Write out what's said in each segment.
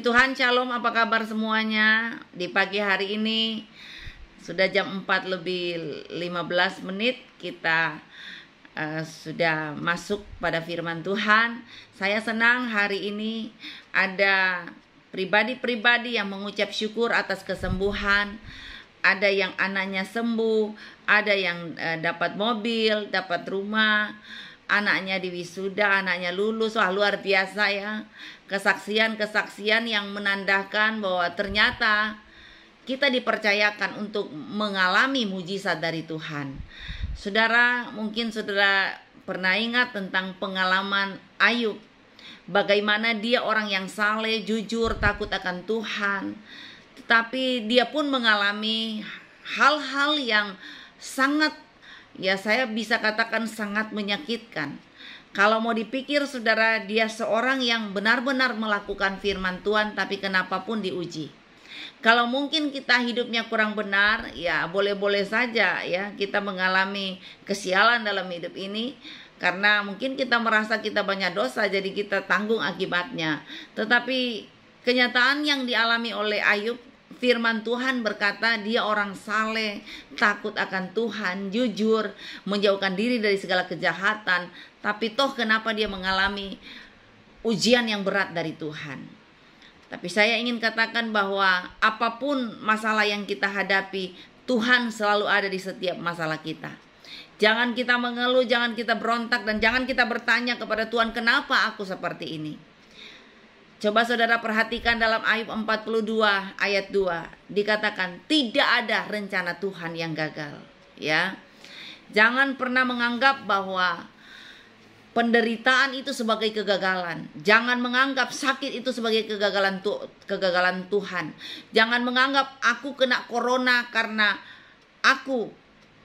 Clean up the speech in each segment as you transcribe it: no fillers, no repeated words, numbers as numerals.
Tuhan, Shalom, apa kabar semuanya? Di pagi hari ini sudah jam 4 lebih 15 menit kita sudah masuk pada firman Tuhan. Saya senang hari ini ada pribadi-pribadi yang mengucap syukur atas kesembuhan. Ada yang anaknya sembuh, ada yang dapat mobil, dapat rumah, anaknya diwisuda, anaknya lulus. Wah, luar biasa ya. Kesaksian-kesaksian yang menandakan bahwa ternyata kita dipercayakan untuk mengalami mujizat dari Tuhan. Saudara, mungkin saudara pernah ingat tentang pengalaman Ayub. Bagaimana dia orang yang saleh, jujur, takut akan Tuhan. Tetapi dia pun mengalami hal-hal yang sangat, ya saya bisa katakan sangat menyakitkan. Kalau mau dipikir saudara, dia seorang yang benar-benar melakukan firman Tuhan, tapi kenapa pun diuji. Kalau mungkin kita hidupnya kurang benar, ya boleh-boleh saja ya kita mengalami kesialan dalam hidup ini. Karena mungkin kita merasa kita banyak dosa, jadi kita tanggung akibatnya. Tetapi kenyataan yang dialami oleh Ayub, firman Tuhan berkata dia orang saleh, takut akan Tuhan, jujur, menjauhkan diri dari segala kejahatan. Tapi toh kenapa dia mengalami ujian yang berat dari Tuhan? Tapi saya ingin katakan bahwa apapun masalah yang kita hadapi, Tuhan selalu ada di setiap masalah kita. Jangan kita mengeluh, jangan kita berontak, dan jangan kita bertanya kepada Tuhan, kenapa aku seperti ini? Coba saudara perhatikan dalam Ayub 42 ayat 2. Dikatakan tidak ada rencana Tuhan yang gagal. Ya, jangan pernah menganggap bahwa penderitaan itu sebagai kegagalan. Jangan menganggap sakit itu sebagai kegagalan Tuhan. Jangan menganggap aku kena corona karena aku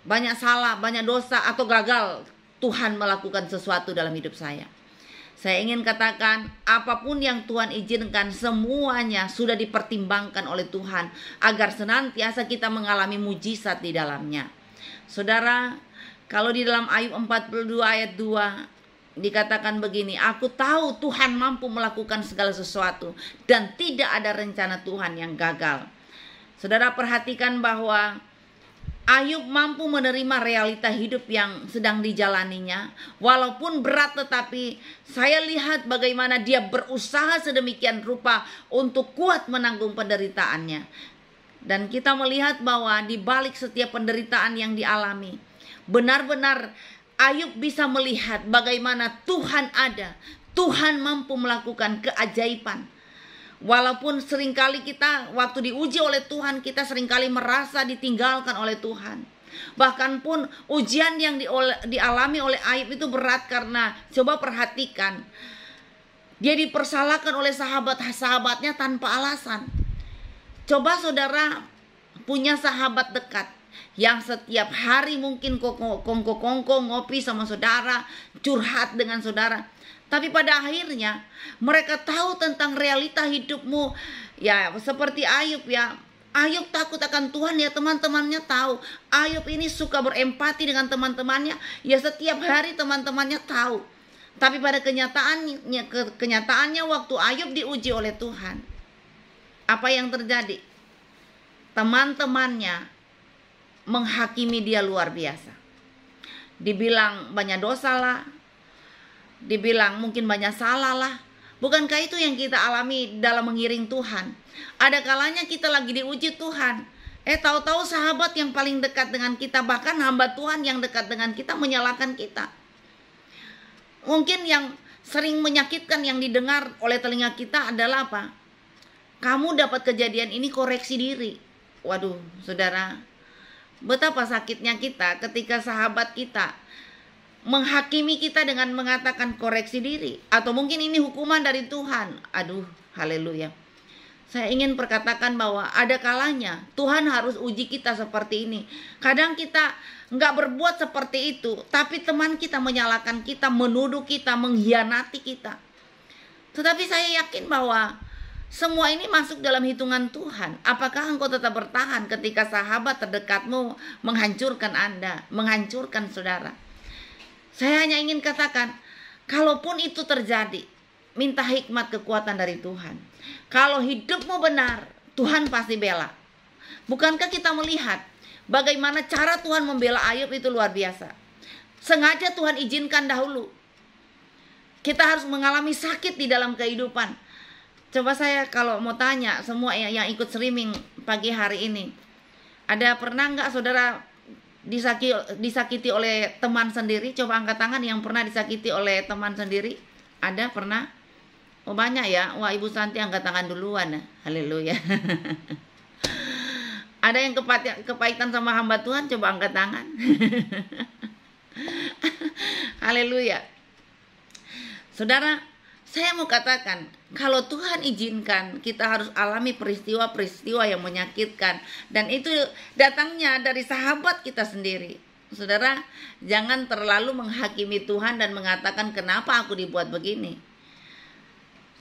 banyak salah, banyak dosa, atau gagal Tuhan melakukan sesuatu dalam hidup saya. Saya ingin katakan, apapun yang Tuhan izinkan, semuanya sudah dipertimbangkan oleh Tuhan agar senantiasa kita mengalami mujizat di dalamnya. Saudara, kalau di dalam Ayub 42 ayat 2 dikatakan begini, aku tahu Tuhan mampu melakukan segala sesuatu dan tidak ada rencana Tuhan yang gagal. Saudara perhatikan bahwa Ayub mampu menerima realita hidup yang sedang dijalaninya. Walaupun berat, tetapi saya lihat bagaimana dia berusaha sedemikian rupa untuk kuat menanggung penderitaannya. Dan kita melihat bahwa di balik setiap penderitaan yang dialami, benar-benar Ayub bisa melihat bagaimana Tuhan ada. Tuhan mampu melakukan keajaiban. Walaupun seringkali kita waktu diuji oleh Tuhan, kita seringkali merasa ditinggalkan oleh Tuhan. Bahkan pun ujian yang dialami oleh Ayub itu berat karena coba perhatikan, dia dipersalahkan oleh sahabat-sahabatnya tanpa alasan. Coba saudara punya sahabat dekat yang setiap hari mungkin kongko-kongko ngopi sama saudara, curhat dengan saudara. Tapi pada akhirnya mereka tahu tentang realita hidupmu. Ya seperti Ayub ya. Ayub takut akan Tuhan ya, teman-temannya tahu. Ayub ini suka berempati dengan teman-temannya. Ya setiap hari teman-temannya tahu. Tapi pada kenyataannya waktu Ayub diuji oleh Tuhan, apa yang terjadi? Teman-temannya menghakimi dia luar biasa. Dibilang banyak dosa lah, dibilang mungkin banyak salah lah. Bukankah itu yang kita alami dalam mengiring Tuhan? Ada kalanya kita lagi diuji Tuhan, tahu-tahu sahabat yang paling dekat dengan kita, bahkan hamba Tuhan yang dekat dengan kita menyalahkan kita. Mungkin yang sering menyakitkan yang didengar oleh telinga kita adalah apa? Kamu dapat kejadian ini, koreksi diri. Waduh saudara, betapa sakitnya kita ketika sahabat kita menghakimi kita dengan mengatakan koreksi diri, atau mungkin ini hukuman dari Tuhan. Aduh, haleluya. Saya ingin perkatakan bahwa ada kalanya Tuhan harus uji kita seperti ini. Kadang kita nggak berbuat seperti itu, tapi teman kita menyalahkan kita, menuduh kita, mengkhianati kita. Tetapi saya yakin bahwa semua ini masuk dalam hitungan Tuhan. Apakah engkau tetap bertahan ketika sahabat terdekatmu menghancurkan Anda, menghancurkan saudara? Saya hanya ingin katakan, kalaupun itu terjadi, minta hikmat kekuatan dari Tuhan. Kalau hidupmu benar, Tuhan pasti bela. Bukankah kita melihat bagaimana cara Tuhan membela Ayub itu luar biasa. Sengaja Tuhan izinkan dahulu. Kita harus mengalami sakit di dalam kehidupan. Coba saya kalau mau tanya semua yang ikut streaming pagi hari ini, ada pernah nggak saudara disakiti oleh teman sendiri? Coba angkat tangan yang pernah disakiti oleh teman sendiri. Ada pernah? Oh banyak ya. Wah, Ibu Santi angkat tangan duluan. Haleluya. Ada yang kepahitan sama hamba Tuhan? Coba angkat tangan. Haleluya. Saudara, saya mau katakan, kalau Tuhan izinkan, kita harus alami peristiwa-peristiwa yang menyakitkan. Dan itu datangnya dari sahabat kita sendiri. Saudara, jangan terlalu menghakimi Tuhan dan mengatakan, kenapa aku dibuat begini.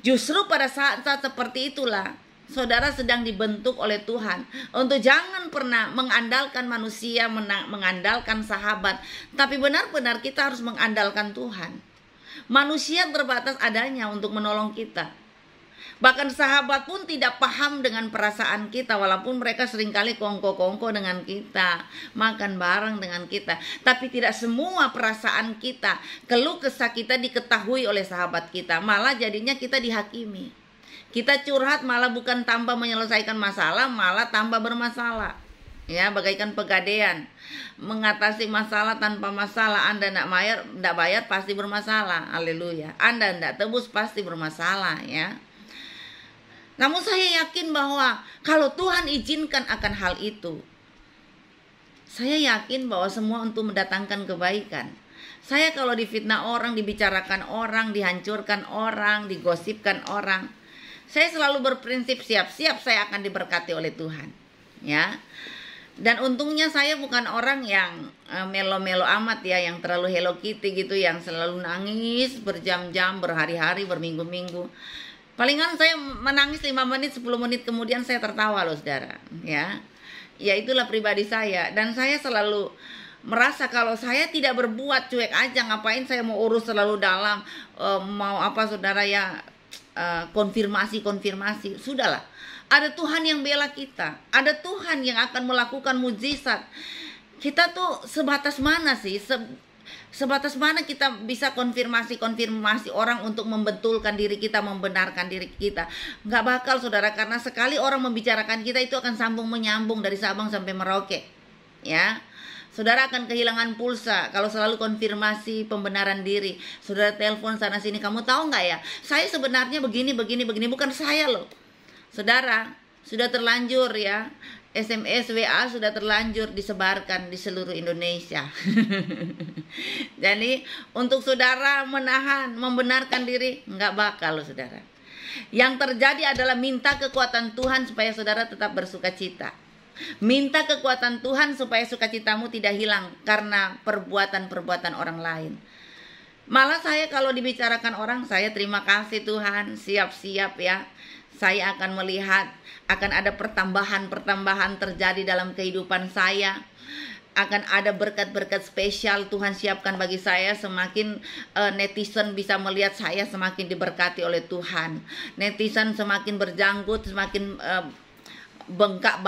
Justru pada saat-saat seperti itulah, saudara sedang dibentuk oleh Tuhan. Untuk jangan pernah mengandalkan manusia, mengandalkan sahabat. Tapi benar-benar kita harus mengandalkan Tuhan. Manusia terbatas adanya untuk menolong kita. Bahkan sahabat pun tidak paham dengan perasaan kita, walaupun mereka seringkali kongko-kongko dengan kita, makan bareng dengan kita. Tapi tidak semua perasaan kita, keluh kesah kita diketahui oleh sahabat kita. Malah jadinya kita dihakimi. Kita curhat malah bukan tambah menyelesaikan masalah, malah tambah bermasalah. Ya, bagaikan pegadaian. Mengatasi masalah tanpa masalah. Anda tidak bayar pasti bermasalah. Haleluya. Anda tidak tebus pasti bermasalah, ya. Namun saya yakin bahwa kalau Tuhan izinkan akan hal itu, saya yakin bahwa semua untuk mendatangkan kebaikan. Saya kalau difitnah orang, dibicarakan orang, dihancurkan orang, digosipkan orang, saya selalu berprinsip siap-siap saya akan diberkati oleh Tuhan, ya. Dan untungnya saya bukan orang yang melo-melo amat ya, yang terlalu Hello Kitty gitu, yang selalu nangis berjam-jam, berhari-hari, berminggu-minggu. Palingan saya menangis 5 menit, 10 menit kemudian saya tertawa loh saudara, ya. Ya itulah pribadi saya. Dan saya selalu merasa kalau saya tidak berbuat, cuek aja, ngapain saya mau urus selalu dalam, mau apa saudara ya, konfirmasi, sudahlah. Ada Tuhan yang bela kita, ada Tuhan yang akan melakukan mujizat. Kita tuh sebatas mana sih? Sebatas mana kita bisa konfirmasi orang untuk membetulkan diri kita, membenarkan diri kita? Nggak bakal saudara, karena sekali orang membicarakan kita itu akan sambung menyambung dari Sabang sampai Merauke, ya. Saudara akan kehilangan pulsa kalau selalu konfirmasi pembenaran diri. Saudara telepon sana sini, kamu tahu nggak ya, saya sebenarnya begini, bukan saya loh. Saudara, sudah terlanjur ya, SMS, WA sudah terlanjur disebarkan di seluruh Indonesia. Jadi untuk saudara menahan, membenarkan diri, nggak bakal loh saudara. Yang terjadi adalah minta kekuatan Tuhan supaya saudara tetap bersuka cita. Minta kekuatan Tuhan supaya sukacitamu tidak hilang karena perbuatan-perbuatan orang lain. Malah saya kalau dibicarakan orang, saya terima kasih Tuhan, siap-siap ya. Saya akan melihat akan ada pertambahan terjadi dalam kehidupan saya. Akan ada berkat-berkat spesial Tuhan siapkan bagi saya. Semakin netizen bisa melihat saya semakin diberkati oleh Tuhan. Netizen semakin berjanggut, semakin bengkak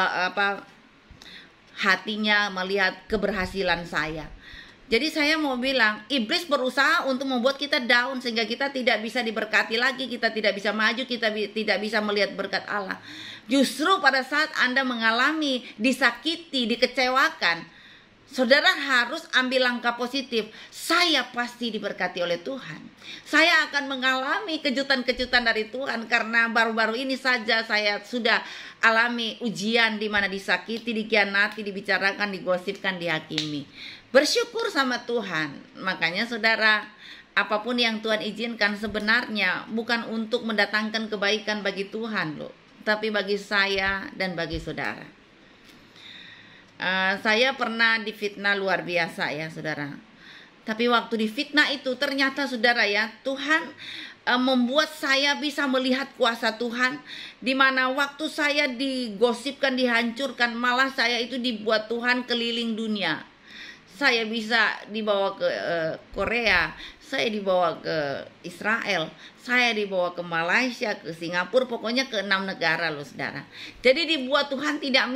hatinya melihat keberhasilan saya. Jadi saya mau bilang, iblis berusaha untuk membuat kita down sehingga kita tidak bisa diberkati lagi, kita tidak bisa maju, kita tidak bisa melihat berkat Allah. Justru pada saat Anda mengalami disakiti, dikecewakan, saudara harus ambil langkah positif. Saya pasti diberkati oleh Tuhan. Saya akan mengalami kejutan-kejutan dari Tuhan karena baru-baru ini saja saya sudah alami ujian di mana disakiti, dikhianati, dibicarakan, digosipkan, dihakimi. Bersyukur sama Tuhan. Makanya saudara, apapun yang Tuhan izinkan sebenarnya bukan untuk mendatangkan kebaikan bagi Tuhan loh, tapi bagi saya dan bagi saudara. Saya pernah difitnah luar biasa ya saudara. Tapi waktu difitnah itu ternyata saudara ya, Tuhan membuat saya bisa melihat kuasa Tuhan. Di mana waktu saya digosipkan, dihancurkan, malah saya itu dibuat Tuhan keliling dunia. Saya bisa dibawa ke Korea, saya dibawa ke Israel, saya dibawa ke Malaysia, ke Singapura, pokoknya ke 6 negara loh saudara. Jadi dibuat Tuhan tidak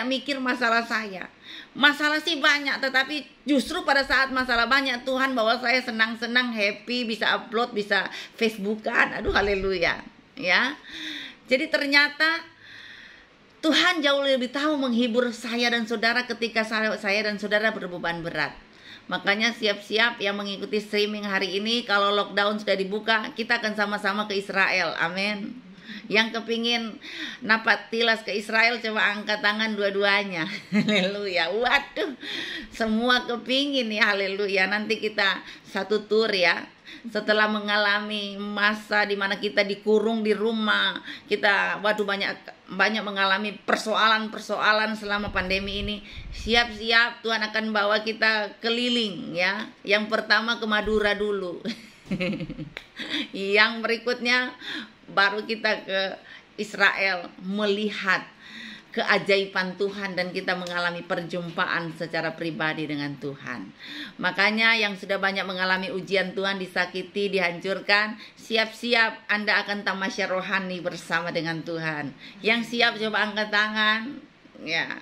mikir masalah saya. Masalah sih banyak, tetapi justru pada saat masalah banyak Tuhan bawa saya senang-senang, happy, bisa upload, bisa Facebookan. Aduh haleluya. Ya. Jadi ternyata Tuhan jauh lebih tahu menghibur saya dan saudara ketika saya dan saudara berbeban berat. Makanya siap-siap yang mengikuti streaming hari ini, kalau lockdown sudah dibuka, kita akan sama-sama ke Israel. Amin. Yang kepingin napak tilas ke Israel, coba angkat tangan dua-duanya. Haleluya. Waduh, semua kepingin ya, haleluya. Nanti kita satu tour ya. Setelah mengalami masa di mana kita dikurung di rumah, kita banyak mengalami persoalan-persoalan selama pandemi ini. Siap-siap Tuhan akan bawa kita keliling ya. Yang pertama ke Madura dulu. Yang berikutnya baru kita ke Israel melihat keajaiban Tuhan dan kita mengalami perjumpaan secara pribadi dengan Tuhan. Makanya yang sudah banyak mengalami ujian Tuhan, disakiti, dihancurkan, siap-siap Anda akan tamasya rohani bersama dengan Tuhan. Yang siap coba angkat tangan. Ya.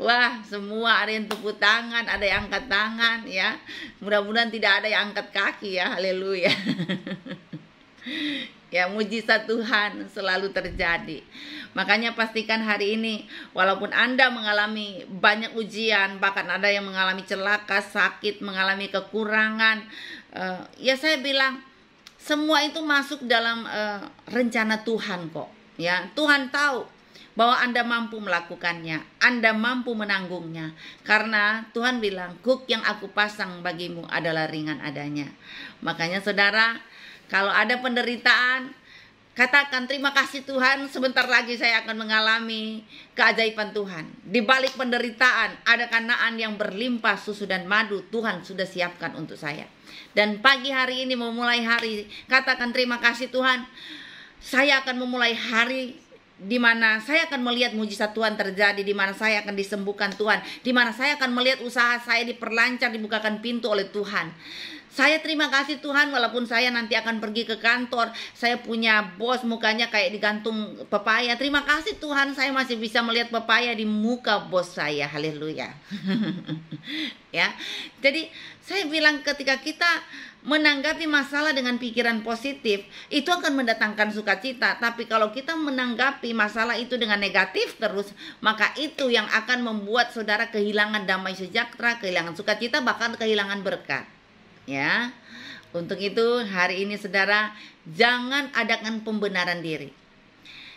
Wah, semua ada yang tepuk tangan, ada yang angkat tangan ya. Mudah-mudahan tidak ada yang angkat kaki ya. Haleluya. Ya, mujizat Tuhan selalu terjadi. Makanya pastikan hari ini, walaupun Anda mengalami banyak ujian, bahkan ada yang mengalami celaka, sakit, mengalami kekurangan, ya saya bilang semua itu masuk dalam rencana Tuhan kok. Ya, Tuhan tahu bahwa Anda mampu melakukannya, Anda mampu menanggungnya. Karena Tuhan bilang, "Kuk yang aku pasang bagimu adalah ringan adanya." Makanya saudara, kalau ada penderitaan, katakan terima kasih Tuhan, sebentar lagi saya akan mengalami keajaiban Tuhan. Di balik penderitaan ada kanaan yang berlimpah susu dan madu, Tuhan sudah siapkan untuk saya. Dan pagi hari ini memulai hari, katakan terima kasih Tuhan, saya akan memulai hari di mana saya akan melihat mujizat Tuhan terjadi, di mana saya akan disembuhkan Tuhan, di mana saya akan melihat usaha saya diperlancar, dibukakan pintu oleh Tuhan. Saya terima kasih Tuhan, walaupun saya nanti akan pergi ke kantor, saya punya bos mukanya kayak digantung pepaya. Terima kasih Tuhan, saya masih bisa melihat pepaya di muka bos saya. Haleluya. Ya. Jadi saya bilang ketika kita menanggapi masalah dengan pikiran positif, itu akan mendatangkan sukacita. Tapi kalau kita menanggapi masalah itu dengan negatif terus, maka itu yang akan membuat saudara kehilangan damai sejahtera, kehilangan sukacita, bahkan kehilangan berkat. Ya, untuk itu hari ini saudara, jangan adakan pembenaran diri.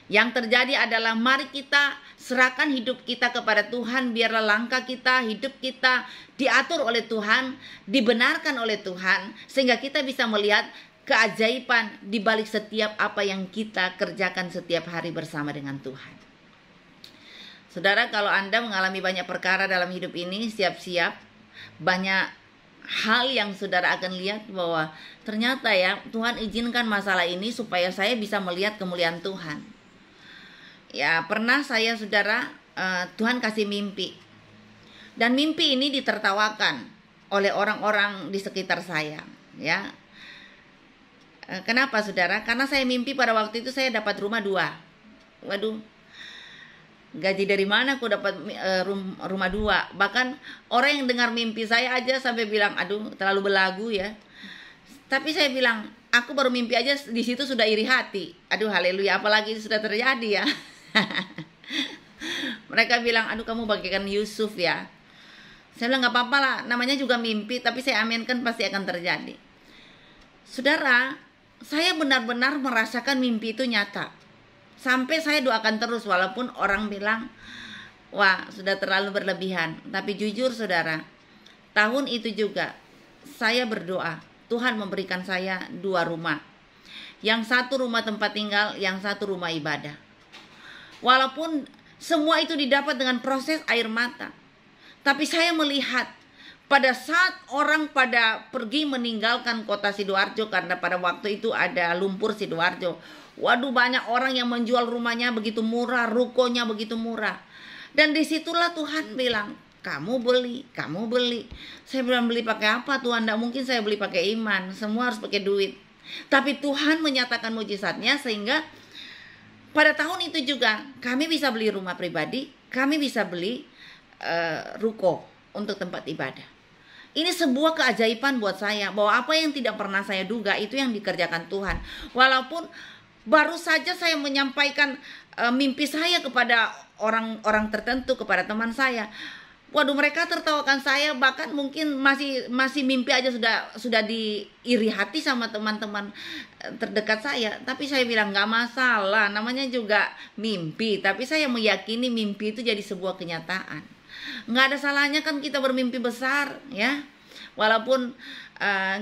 Yang terjadi adalah mari kita serahkan hidup kita kepada Tuhan, biarlah langkah kita, hidup kita diatur oleh Tuhan, dibenarkan oleh Tuhan, sehingga kita bisa melihat keajaiban di balik setiap apa yang kita kerjakan setiap hari bersama dengan Tuhan. Saudara, kalau Anda mengalami banyak perkara dalam hidup ini, siap-siap banyak hal yang saudara akan lihat bahwa ternyata ya Tuhan izinkan masalah ini supaya saya bisa melihat kemuliaan Tuhan. Ya, pernah saya saudara, Tuhan kasih mimpi, dan mimpi ini ditertawakan oleh orang-orang di sekitar saya. Ya, kenapa saudara? Karena saya mimpi pada waktu itu saya dapat rumah 2. Waduh, gaji dari mana aku dapat rumah 2? Bahkan orang yang dengar mimpi saya aja sampai bilang, aduh terlalu belagu ya. Tapi saya bilang, aku baru mimpi aja di situ sudah iri hati. Aduh haleluya, apalagi itu sudah terjadi ya. Mereka bilang, aduh kamu bagaikan Yusuf ya. Saya bilang gak apa-apa lah, namanya juga mimpi, tapi saya aminkan pasti akan terjadi. Saudara, saya benar-benar merasakan mimpi itu nyata. Sampai saya doakan terus walaupun orang bilang, wah sudah terlalu berlebihan. Tapi jujur saudara, tahun itu juga saya berdoa, Tuhan memberikan saya 2 rumah. Yang satu rumah tempat tinggal, yang satu rumah ibadah. Walaupun semua itu didapat dengan proses air mata, tapi saya melihat pada saat orang pada pergi meninggalkan kota Sidoarjo, karena pada waktu itu ada lumpur Sidoarjo. Waduh, banyak orang yang menjual rumahnya begitu murah, rukonya begitu murah. Dan disitulah Tuhan bilang, kamu beli, kamu beli. Saya bilang, beli pakai apa Tuhan? Tidak mungkin saya beli pakai iman, semua harus pakai duit. Tapi Tuhan menyatakan mujizatnya sehingga pada tahun itu juga kami bisa beli rumah pribadi, kami bisa beli ruko untuk tempat ibadah. Ini sebuah keajaiban buat saya, bahwa apa yang tidak pernah saya duga itu yang dikerjakan Tuhan. Walaupun baru saja saya menyampaikan mimpi saya kepada orang-orang tertentu, kepada teman saya. Waduh, mereka tertawakan saya, bahkan mungkin masih mimpi aja sudah diiri hati sama teman-teman terdekat saya. Tapi saya bilang nggak masalah, namanya juga mimpi. Tapi saya meyakini mimpi itu jadi sebuah kenyataan. Nggak ada salahnya kan kita bermimpi besar, ya. Walaupun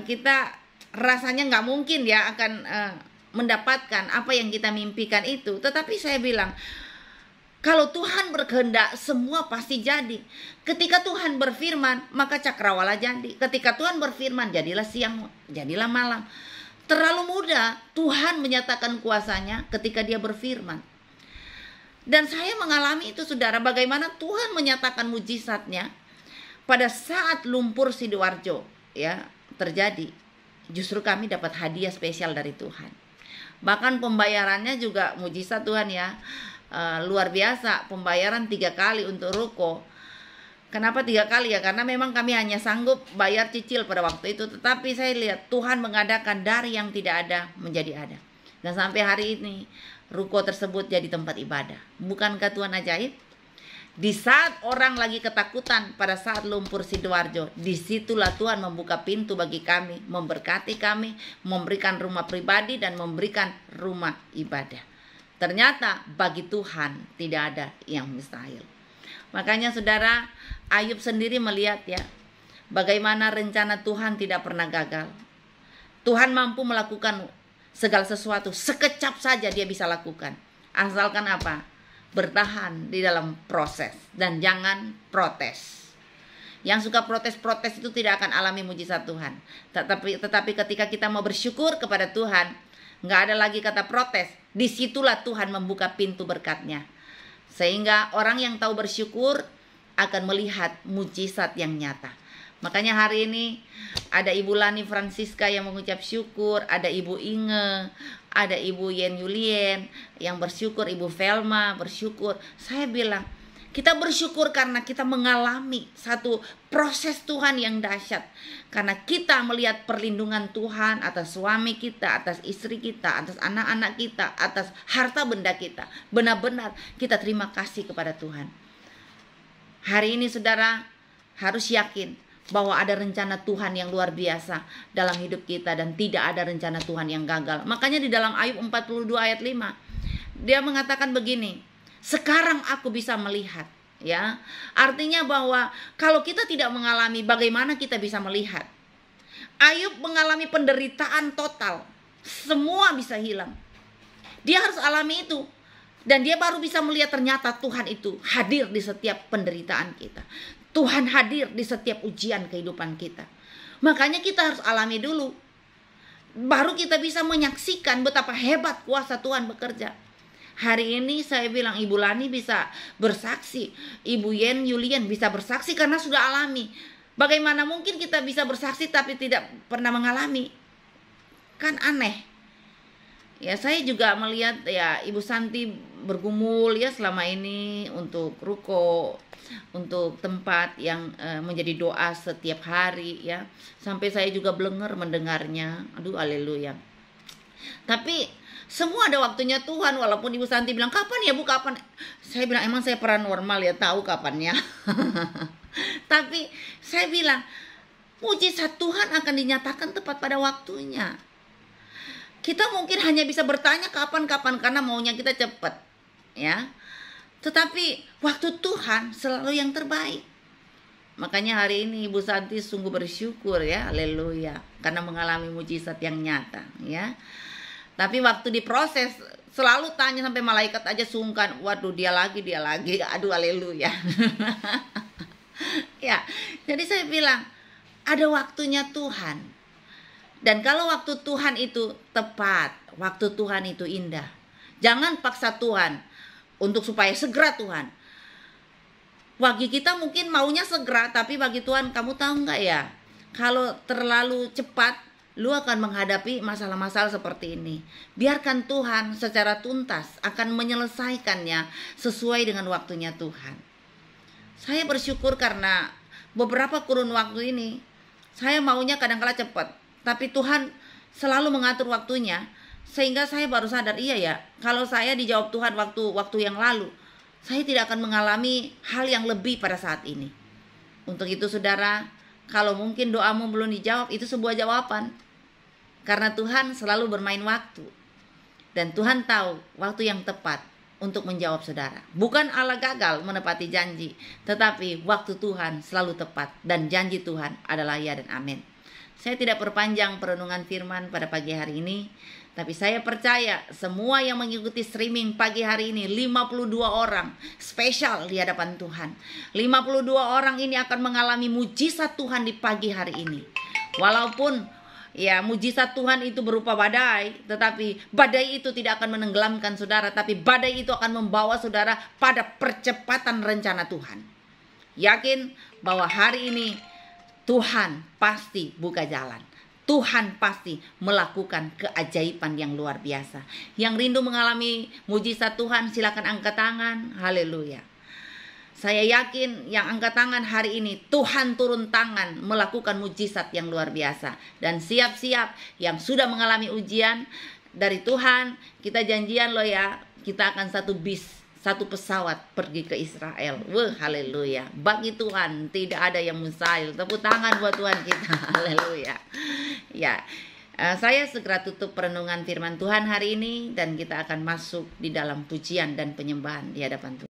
kita rasanya nggak mungkin ya akan mendapatkan apa yang kita mimpikan itu. Tetapi saya bilang, kalau Tuhan berkehendak, semua pasti jadi. Ketika Tuhan berfirman, maka cakrawala jadi. Ketika Tuhan berfirman, jadilah siang, jadilah malam. Terlalu mudah Tuhan menyatakan kuasanya ketika Dia berfirman. Dan saya mengalami itu, saudara, bagaimana Tuhan menyatakan mujizatnya pada saat lumpur Sidoarjo ya terjadi. Justru kami dapat hadiah spesial dari Tuhan. Bahkan pembayarannya juga mujizat Tuhan ya. Luar biasa, pembayaran 3 kali untuk ruko. Kenapa 3 kali ya? Karena memang kami hanya sanggup bayar cicil pada waktu itu. Tetapi saya lihat Tuhan mengadakan dari yang tidak ada menjadi ada. Dan sampai hari ini ruko tersebut jadi tempat ibadah. Bukankah Tuhan ajaib? Di saat orang lagi ketakutan pada saat lumpur Sidoarjo, disitulah Tuhan membuka pintu bagi kami, memberkati kami, memberikan rumah pribadi dan memberikan rumah ibadah. Ternyata bagi Tuhan tidak ada yang mustahil. Makanya saudara, Ayub sendiri melihat ya, bagaimana rencana Tuhan tidak pernah gagal. Tuhan mampu melakukan segala sesuatu, sekejap saja Dia bisa lakukan. Asalkan apa? Bertahan di dalam proses dan jangan protes. Yang suka protes-protes itu tidak akan alami mujizat Tuhan. Tetapi ketika kita mau bersyukur kepada Tuhan, nggak ada lagi kata protes. Disitulah Tuhan membuka pintu berkat-Nya. Sehingga orang yang tahu bersyukur akan melihat mujizat yang nyata. Makanya hari ini ada Ibu Lani Francisca yang mengucap syukur, ada Ibu Inge, ada Ibu Yen Yulien yang bersyukur, Ibu Velma bersyukur. Saya bilang, kita bersyukur karena kita mengalami satu proses Tuhan yang dahsyat. Karena kita melihat perlindungan Tuhan atas suami kita, atas istri kita, atas anak-anak kita, atas harta benda kita. Benar-benar kita terima kasih kepada Tuhan. Hari ini saudara harus yakin bahwa ada rencana Tuhan yang luar biasa dalam hidup kita dan tidak ada rencana Tuhan yang gagal. Makanya di dalam Ayub 42 ayat 5 dia mengatakan begini, sekarang aku bisa melihat, ya. Artinya bahwa kalau kita tidak mengalami, bagaimana kita bisa melihat? Ayub mengalami penderitaan total, semua bisa hilang. Dia harus alami itu. Dan dia baru bisa melihat ternyata Tuhan itu hadir di setiap penderitaan kita. Tuhan hadir di setiap ujian kehidupan kita. Makanya kita harus alami dulu. Baru kita bisa menyaksikan betapa hebat kuasa Tuhan bekerja. Hari ini saya bilang Ibu Lani bisa bersaksi. Ibu Yen Yulien bisa bersaksi karena sudah alami. Bagaimana mungkin kita bisa bersaksi tapi tidak pernah mengalami? Kan aneh. Ya, saya juga melihat ya Ibu Santi bergumul ya selama ini untuk ruko, untuk tempat yang menjadi doa setiap hari ya. Sampai saya juga blenger mendengarnya. Aduh, haleluya. Tapi semua ada waktunya Tuhan. Walaupun Ibu Santi bilang, kapan ya Bu, kapan? Saya bilang, emang saya paranormal ya, tahu kapannya. Tapi saya bilang, mujizat Tuhan akan dinyatakan tepat pada waktunya. Kita mungkin hanya bisa bertanya kapan-kapan karena maunya kita cepat, ya. Tetapi waktu Tuhan selalu yang terbaik. Makanya hari ini Ibu Santi sungguh bersyukur ya, haleluya, karena mengalami mujizat yang nyata, ya. Tapi waktu diproses selalu tanya sampai malaikat aja sungkan, waduh dia lagi, aduh haleluya. Ya, jadi saya bilang ada waktunya Tuhan. Dan kalau waktu Tuhan itu tepat, waktu Tuhan itu indah. Jangan paksa Tuhan untuk supaya segera Tuhan. Bagi kita mungkin maunya segera, tapi bagi Tuhan, kamu tahu nggak ya, kalau terlalu cepat, lu akan menghadapi masalah-masalah seperti ini. Biarkan Tuhan secara tuntas akan menyelesaikannya sesuai dengan waktunya Tuhan. Saya bersyukur karena beberapa kurun waktu ini, saya maunya kadang-kala cepat, tapi Tuhan selalu mengatur waktunya, sehingga saya baru sadar, iya ya, kalau saya dijawab Tuhan waktu yang lalu, saya tidak akan mengalami hal yang lebih pada saat ini. Untuk itu saudara, kalau mungkin doamu belum dijawab, itu sebuah jawaban. Karena Tuhan selalu bermain waktu. Dan Tuhan tahu waktu yang tepat untuk menjawab saudara. Bukan Allah gagal menepati janji, tetapi waktu Tuhan selalu tepat. Dan janji Tuhan adalah ya dan amin. Saya tidak perpanjang perenungan firman pada pagi hari ini, tapi saya percaya semua yang mengikuti streaming pagi hari ini, 52 orang spesial di hadapan Tuhan. 52 orang ini akan mengalami mujizat Tuhan di pagi hari ini. Walaupun ya mujizat Tuhan itu berupa badai, tetapi badai itu tidak akan menenggelamkan saudara, tapi badai itu akan membawa saudara pada percepatan rencana Tuhan. Yakin bahwa hari ini Tuhan pasti buka jalan. Tuhan pasti melakukan keajaiban yang luar biasa. Yang rindu mengalami mujizat Tuhan, silakan angkat tangan. Haleluya. Saya yakin yang angkat tangan hari ini, Tuhan turun tangan melakukan mujizat yang luar biasa. Dan siap-siap yang sudah mengalami ujian dari Tuhan, kita janjian loh ya, kita akan satu pesawat pergi ke Israel. Wah, haleluya. Bagi Tuhan tidak ada yang mustahil. Tepuk tangan buat Tuhan kita. Haleluya. Ya, saya segera tutup perenungan firman Tuhan hari ini, dan kita akan masuk di dalam pujian dan penyembahan di hadapan Tuhan.